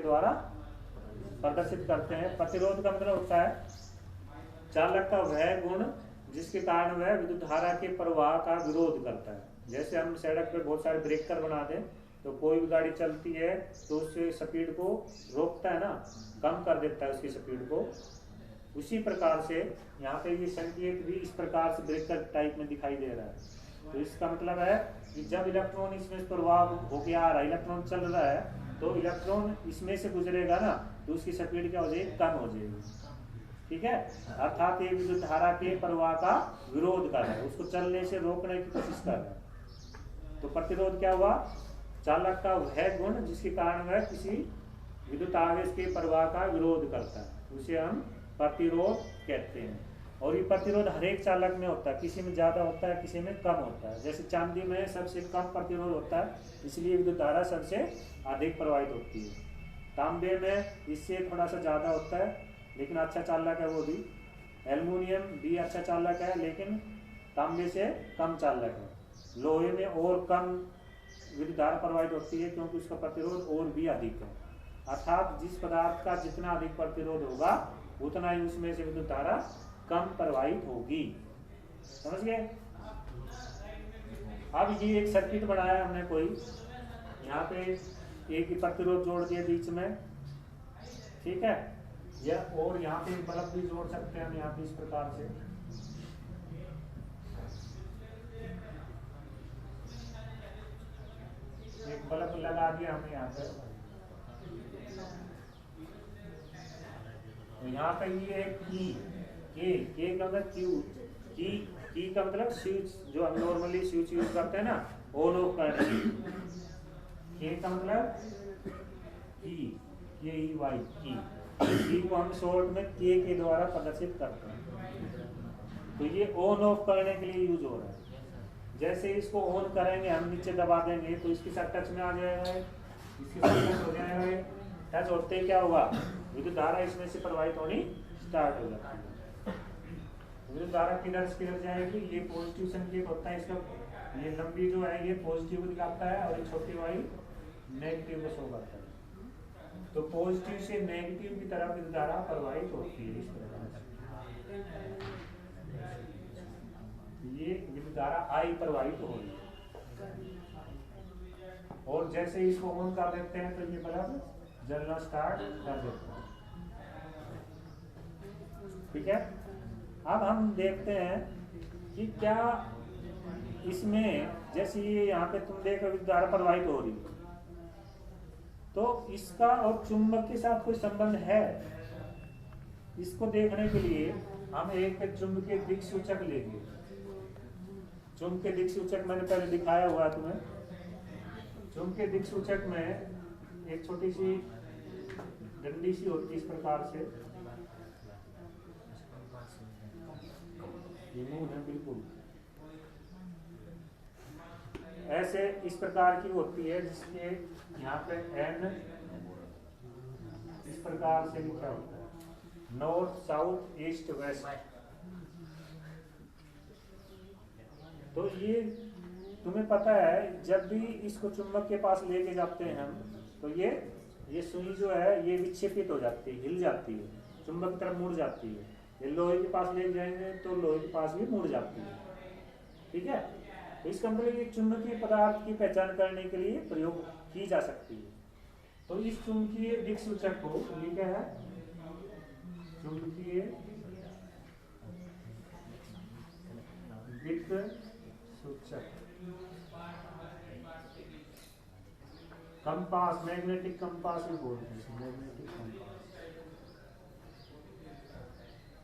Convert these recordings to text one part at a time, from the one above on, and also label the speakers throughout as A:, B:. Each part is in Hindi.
A: द्वारा प्रदर्शित करते हैं। प्रतिरोध का मतलब होता है चालक का वह गुण जिसके कारण वह विद्युत धारा के प्रवाह का विरोध करता है। जैसे हम सड़क पे बहुत सारे ब्रेकर बना दें तो कोई भी गाड़ी चलती है तो उससे स्पीड को रोकता है ना, कम कर देता है उसकी स्पीड को। उसी प्रकार से यहाँ पे ये संकेत भी इस प्रकार से ब्रेकर टाइप में दिखाई दे रहा है। तो इसका मतलब है कि जब इलेक्ट्रॉन इसमें प्रवाह होके आ रहा है, इलेक्ट्रॉन चल रहा है, तो इलेक्ट्रॉन इसमें से गुजरेगा ना तो उसकी स्पीड क्या हो जाएगी, कम हो जाएगी। ठीक है, अर्थात ये विद्युत धारा के प्रवाह का विरोध कर रहा है, उसको चलने से रोकने की कोशिश कर रहा है। तो प्रतिरोध क्या हुआ, चालक का वह गुण जिसके कारण वह किसी विद्युत आवेश के प्रवाह का विरोध करता है, उसे हम प्रतिरोध कहते हैं। और ये प्रतिरोध हर एक चालक में होता है, किसी में ज्यादा होता है, किसी में कम होता है। जैसे चांदी में सबसे कम प्रतिरोध होता है, इसलिए विद्युत धारा सबसे अधिक प्रवाहित होती है। तांबे में इससे थोड़ा सा ज्यादा होता है लेकिन अच्छा चालक है वो भी। एल्युमिनियम भी अच्छा चालक है लेकिन तांबे से कम चालक है। लोहे में और कम विद्युत धारा प्रवाहित होती है क्योंकि उसका प्रतिरोध और भी अधिक है। अर्थात जिस पदार्थ का जितना अधिक प्रतिरोध होगा उतना ही उसमें से विद्युत धारा कम प्रवाहित होगी। समझ गए। अब ये एक सर्किट बनाया हमने कोई, यहाँ पे एक ही प्रतिरोध जोड़ दिया बीच में, ठीक है, या और यहाँ पे बल्ब भी जोड़ सकते हैं हम यहाँ पे इस प्रकार से। एक बल्ब लगा दिया हमने यहाँ पे, तो यहाँ पे ये के का मतलब क्यू, की का मतलब स्विच, जो हम नॉर्मली स्विच यूज करते हैं ना ऑन ऑफ करने। के का मतलब की वाई की को हम शॉर्ट में के द्वारा प्रदर्शित करते हैं। तो ये ऑन ऑफ करने के लिए यूज हो रहा है। जैसे इसको ऑन करेंगे हम, नीचे दबा देंगे तो इसके साथ टच में आ जाएगा, इसके साथ टच हो जाएगा। टच होते क्या होगा, विद्युत धारा इसमें से प्रवाहित होनी स्टार्ट हो जाती है। विद्युत धारा किधर जाएगी, ये पॉजिटिव संकेत होता है इसका, ये लंबी जो है ये पॉजिटिव दिखाता है और ये छोटी वाली नेगेटिव को शो करता है। तो पॉजिटिव से नेगेटिव की तरफ विद्युत धारा प्रवाहित होती है इस प्रकार से। ये विद्युत धारा आई प्रवाहित हो रही है। और जैसे इसको ऑन कर देते हैं तो ये बल्ब जलना स्टार्ट कर देता है। ठीक है, अब हम देखते हैं कि क्या इसमें, जैसे ये यहाँ पे तुम देख रहे विद्युत धारा प्रवाहित हो रही है, तो इसका और चुंबक के साथ कोई संबंध है? इसको देखने के लिए हम एक चुंबकीय दिक्सूचक लेंगे। चुंबकीय दिक्सूचक मैंने पहले दिखाया हुआ तुम्हें। चुंबकीय दिक्सूचक में एक छोटी सी डंडी सी होती है इस प्रकार से, है बिल्कुल ऐसे इस प्रकार की होती है, जिसके यहाँ पे एन इस प्रकार से लिखा होता है, नॉर्थ साउथ ईस्ट वेस्ट। तो ये तुम्हें पता है जब भी इसको चुंबक के पास लेके जाते हैं हम, तो ये सुई जो है ये विक्षेपित हो जाती है, हिल जाती है, चुंबक की तरफ मुड़ जाती है। ये लोहे के पास ले जाएंगे तो लोहे के पास भी मुड़ जाती है। ठीक है, तो इसका मतलब ये चुंबकीय पदार्थ की पहचान करने के लिए प्रयोग की जा सकती है। तो इस चुंबकीय दिक्सूचक को, ये क्या है, चुंबकीय दिक्सूचक, कंपास, मैग्नेटिक कंपास भी बोलते हैं, मैग्नेटिक कंपास।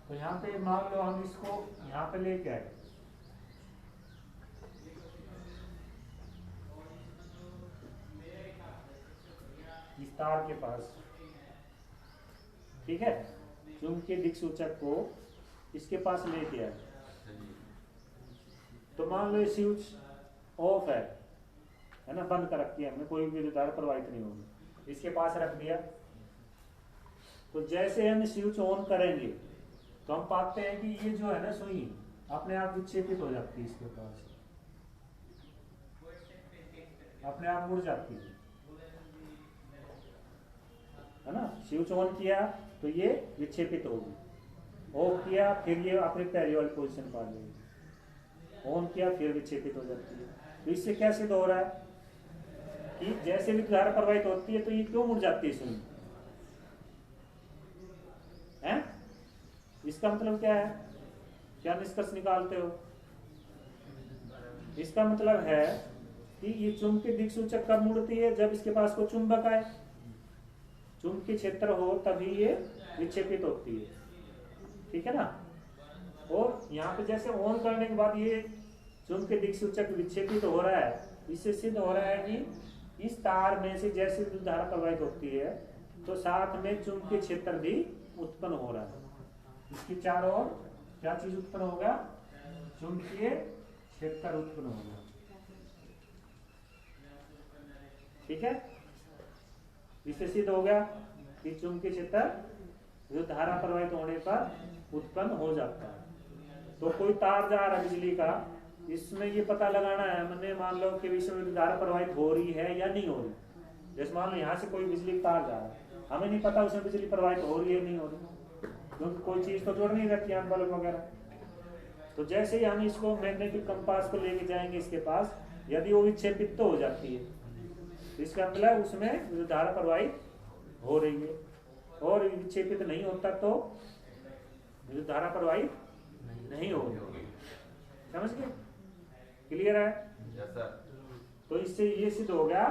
A: तो यहाँ पे मान लो हम इसको यहाँ पे लेके आए, इस तार के पास, ठीक है, चुंबकीय दिक्सूचक को इसके पास लेके आए, तो मान लो स्विच ऑफ है ना, बंद कर रखी है हमने, कोई भी विद्युत धारा प्रवाहित नहीं होगी, इसके पास रख दिया। तो जैसे हम स्विच ऑन करेंगे तो हम पाते हैं कि ये जो है ना सुई अपने आप विक्षेपित हो जाती है, इसके पास अपने आप मुड़ जाती है। स्विच ऑन किया तो ये विक्षेपित होगी, ऑफ किया फिर ये अपनी पहली वाली पोजीशन पा लेगी, ऑन किया फिर विक्षेपित हो जाती है। तो इससे क्या सिद्ध हो रहा है कि जैसे भी धारा प्रवाहित होती है तो ये क्यों मुड़ जाती है सुई है? इसका मतलब क्या है, क्या निष्कर्ष निकालते हो? इसका मतलब है कि ये चुंबकीय दिक्सूचक कब मुड़ती है, जब इसके पास कोई चुंबक आए, चुंबकीय क्षेत्र हो तभी ये विक्षेपित होती है, ठीक है ना। और यहाँ पे जैसे ऑन करने के बाद ये चुंबकीय दिक्सूचक विक्षेपित हो रहा है, इससे सिद्ध हो रहा है कि इस तार में से जैसे विद्युत धारा प्रवाहित होती है तो साथ में चुंबकीय क्षेत्र भी उत्पन्न हो रहा है। इसके चारों ओर क्या चीज उत्पन्न होगा, चुंबकीय क्षेत्र उत्पन्न होगा, ठीक है। इससे सिद्ध हो गया कि चुंबकीय क्षेत्र विद्युत धारा प्रवाहित होने पर उत्पन्न हो जाता है। तो कोई तार जा रहा है बिजली का, इसमें ये पता लगाना है मैंने, मान लो कि इसमें विद्युत धारा प्रवाहित हो रही है या नहीं हो रही। जैसे मान लो यहाँ से कोई बिजली का तार जा रहा है, हमें नहीं पता उसमें बिजली प्रवाहित हो रही है नहीं हो रही, क्योंकि कोई चीज तो जोड़ नहीं रहती है बल्ब वगैरह। तो जैसे ही हम इसको मैग्नेटिक कंपास को लेके जाएंगे इसके पास, यदि वो विक्षेपित तो हो जाती है, इसका मतलब उसमें विद्युत धारा प्रवाहित हो रही है, और विक्षेपित नहीं होता तो विद्युत धारा प्रवाहित नहीं होगी। समझ गए? क्लियर है?
B: Yes sir.
A: तो इससे ये सिद्ध हो गया,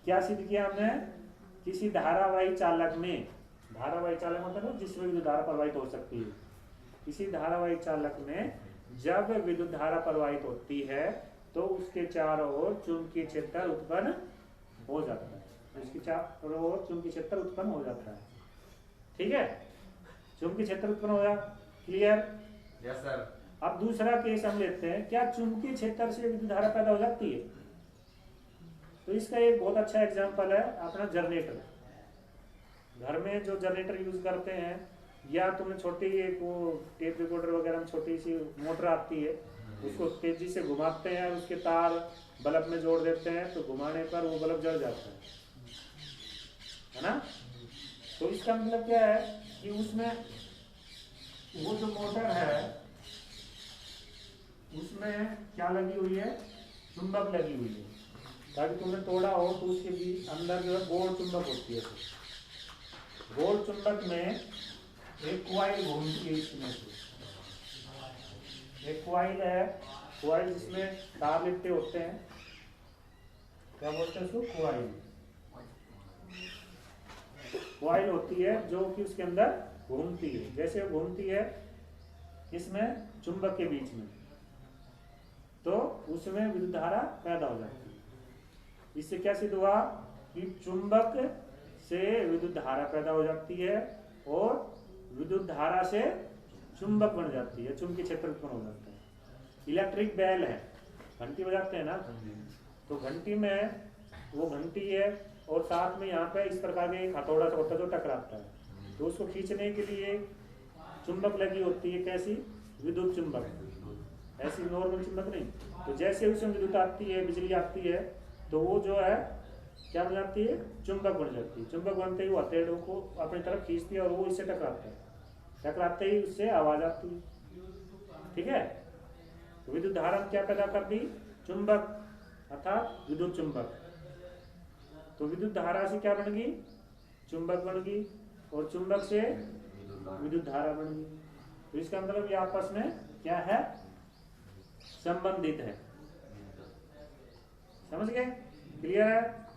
A: क्या सिद्ध किया हमने, किसी धारावाही चालक में, धारावाही चालक मतलब जिसमें विद्युत धारा प्रवाहित हो सकती है, किसी धारावाही चालक में जब विद्युत धारा प्रवाहित होती है तो उसके चारों ओर चुंबकीय क्षेत्र उत्पन्न हो जाता है, उसके चारों ओर चुंबकीय क्षेत्र उत्पन्न हो जाता है, ठीक है। चुंबकीय क्षेत्र उत्पन्न हो गया, क्लियर?
B: Yes sir.
A: अब दूसरा केस हम लेते हैं, क्या चुंबकीय क्षेत्र से विद्युत धारा पैदा हो जाती है? तो इसका एक बहुत अच्छा एग्जांपल है अपना जनरेटर। घर में जो जनरेटर यूज करते हैं, या तुम्हें छोटी एक वो टेप रिकॉर्डर वगैरह में छोटी सी मोटर आती है, उसको तेजी से घुमाते हैं, उसके तार बल्ब में जोड़ देते हैं, तो घुमाने पर वो बल्ब जल जाता है ना। तो इसका मतलब क्या है कि उसमें वो जो मोटर है उसमें क्या लगी हुई है, चुंबक लगी हुई है, ताकि तुमने तोड़ा हो तो उसके भी अंदर जो है गोल चुंबक होती है। गोल चुंबक में एक क्वाइल घूमती है, इसमें से एक क्वाइल है, क्वाइल जिसमें तार लिपटे होते हैं, क्या बोलते हैं उसको, क्वाइल। क्वाइल होती है जो कि उसके अंदर घूमती है, जैसे वो घूमती है इसमें चुंबक के बीच में, तो उसमें विद्युत धारा पैदा हो जाती है। इससे क्या सिद्ध हुआ कि चुंबक से विद्युत धारा पैदा हो जाती है और विद्युत धारा से चुंबक बन जाती है, चुंबकीय क्षेत्र उत्पन्न हो जाता है। इलेक्ट्रिक बेल है, घंटी बजाते हैं ना, तो घंटी में वो घंटी है और साथ में यहाँ पे इस प्रकार के एक हथौड़ा सा होता है जो टकराता है, तो उसको खींचने के लिए चुंबक लगी होती है, कैसी, विद्युत चुंबक, ऐसी नॉर्मल चुंबक नहीं। तो जैसे उसमें विद्युत आती है, बिजली आती है, तो वो जो है क्या बन जाती है, चुंबक बन जाती है। चुंबक बनते ही वो हथेड़ों को अपनी तरफ खींचती है और वो इससे टकराता है, टकराते ही उससे आवाज आती है, ठीक है। तो विद्युत धारा क्या पैदा कर दी, चुंबक अर्थात विद्युत चुंबक। तो विद्युत धारा से क्या बन गई, चुंबक बन गई, और चुंबक से विद्युत धारा बन गई। तो इसका मतलब ये आपस में क्या है, संबंधित है। समझ गए? क्लियर है?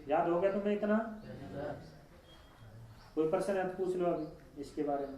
A: याद हो गया तुम्हें इतना? कोई प्रश्न है तो पूछ लो अभी इसके बारे में।